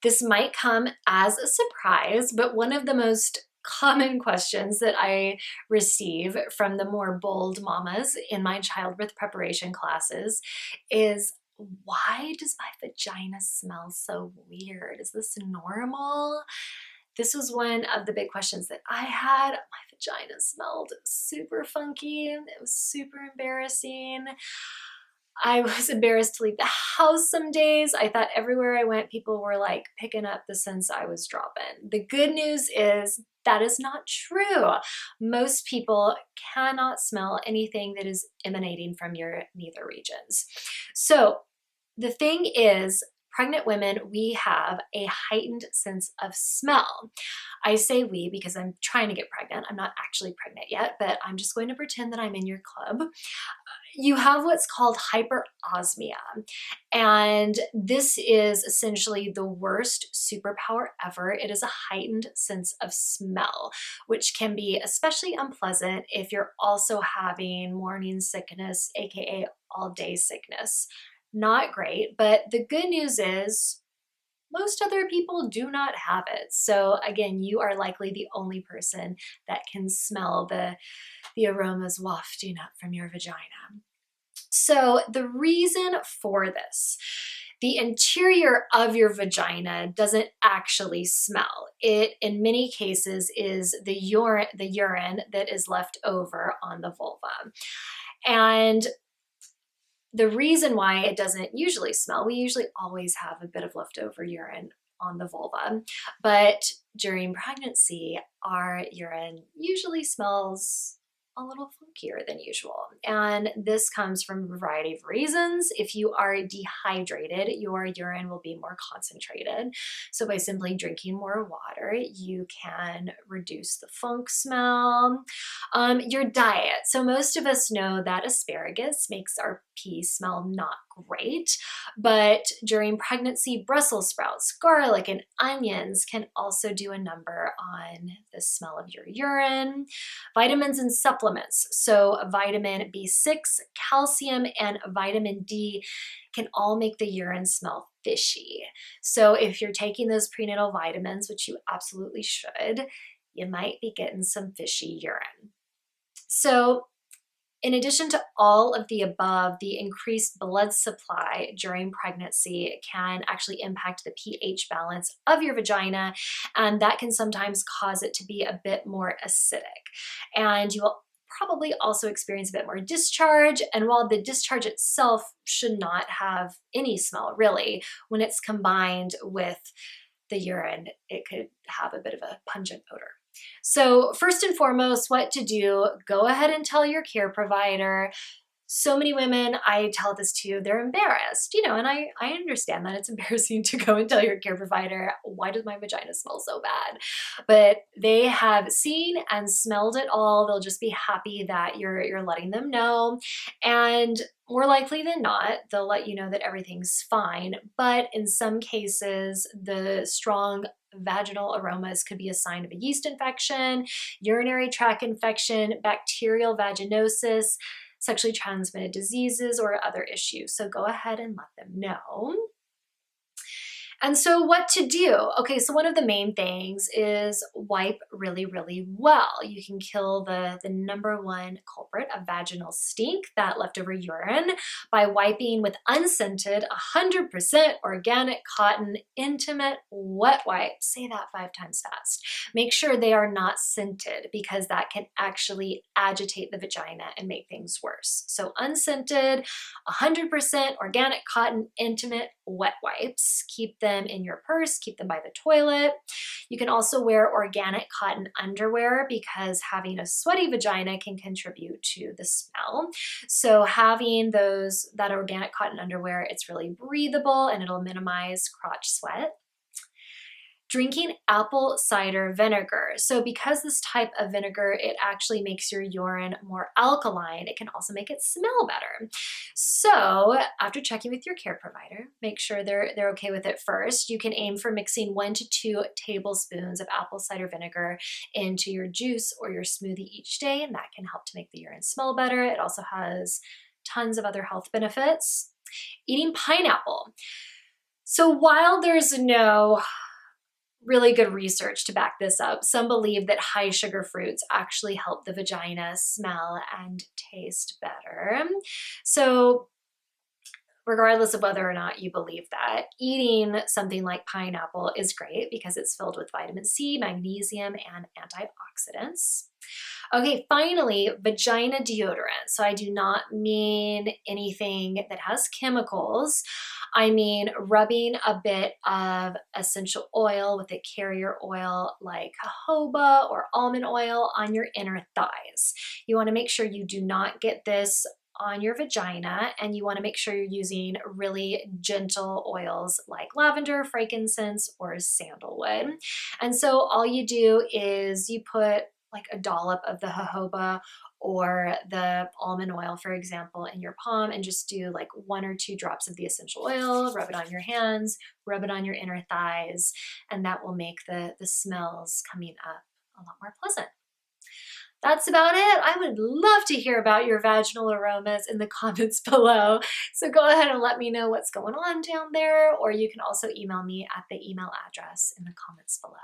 This might come as a surprise, but one of the most common questions that I receive from the more bold mamas in my childbirth preparation classes is, why does my vagina smell so weird? Is this normal? This was one of the big questions that I had. My vagina smelled super funky. It was super embarrassing. I was embarrassed to leave the house some days. I thought everywhere I went, people were like picking up the scents I was dropping. The good news is that is not true. Most people cannot smell anything that is emanating from your nether regions. So the thing is, pregnant women, we have a heightened sense of smell. I say we because I'm trying to get pregnant. I'm not actually pregnant yet, but I'm just going to pretend that I'm in your club. You have what's called hyperosmia, and this is essentially the worst superpower ever. It is a heightened sense of smell, which can be especially unpleasant if you're also having morning sickness, aka all day sickness. Not great, but the good news is most other people do not have it. So again, you are likely the only person that can smell the aromas wafting up from your vagina. So the reason for this, the interior of your vagina doesn't actually smell. It, in many cases, is the urine that is left over on the vulva. And the reason why it doesn't usually smell, we usually always have a bit of leftover urine on the vulva, but during pregnancy, our urine usually smells a little funkier than usual. And this comes from a variety of reasons. If you are dehydrated, your urine will be more concentrated. So by simply drinking more water, you can reduce the funk smell. Your diet. So most of us know that asparagus makes our pee smell not great, but during pregnancy, Brussels sprouts, garlic, and onions can also do a number on the smell of your urine. Vitamins and supplements. So vitamin B6, calcium, and vitamin D can all make the urine smell fishy. So if you're taking those prenatal vitamins, which you absolutely should, you might be getting some fishy urine. So in addition to all of the above, the increased blood supply during pregnancy can actually impact the pH balance of your vagina, and that can sometimes cause it to be a bit more acidic. And you will probably also experience a bit more discharge, and while the discharge itself should not have any smell really, when it's combined with the urine, it could have a bit of a pungent odor. So first and foremost, what to do, go ahead and tell your care provider. So many women, I tell this to, they're embarrassed, and I understand that it's embarrassing to go and tell your care provider, why does my vagina smell so bad? But they have seen and smelled it all. They'll just be happy that you're letting them know. And more likely than not, they'll let you know that everything's fine. But in some cases, the strong vaginal aromas could be a sign of a yeast infection, urinary tract infection, bacterial vaginosis, sexually transmitted diseases, or other issues. So go ahead and let them know. And so what to do? Okay, so one of the main things is wipe really, really well. You can kill the number one culprit of vaginal stink, that leftover urine, by wiping with unscented, 100% organic cotton, intimate wet wipes. Say that 5 times fast. Make sure they are not scented because that can actually agitate the vagina and make things worse. So unscented, 100% organic cotton, intimate wet wipes. Keep them in your purse, keep them by the toilet. You can also wear organic cotton underwear because having a sweaty vagina can contribute to the smell. So having that organic cotton underwear, it's really breathable and it'll minimize crotch sweat. Drinking apple cider vinegar. So because this type of vinegar, it actually makes your urine more alkaline, it can also make it smell better. So after checking with your care provider, make sure they're okay with it first. You can aim for mixing 1 to 2 tablespoons of apple cider vinegar into your juice or your smoothie each day, and that can help to make the urine smell better. It also has tons of other health benefits. Eating pineapple. So while there's no really good research to back this up, some believe that high sugar fruits actually help the vagina smell and taste better. So regardless of whether or not you believe that, eating something like pineapple is great because it's filled with vitamin C, magnesium, and antioxidants. Okay, finally, vagina deodorant. So I do not mean anything that has chemicals. I mean rubbing a bit of essential oil with a carrier oil like jojoba or almond oil on your inner thighs. You want to make sure you do not get this on your vagina, and you want to make sure you're using really gentle oils like lavender, frankincense, or sandalwood. And so all you do is you put like a dollop of the jojoba or the almond oil, for example, in your palm, and just do like 1 or 2 drops of the essential oil, rub it on your hands, rub it on your inner thighs, and that will make the smells coming up a lot more pleasant. That's about it. I would love to hear about your vaginal aromas in the comments below. So go ahead and let me know what's going on down there, or you can also email me at the email address in the comments below.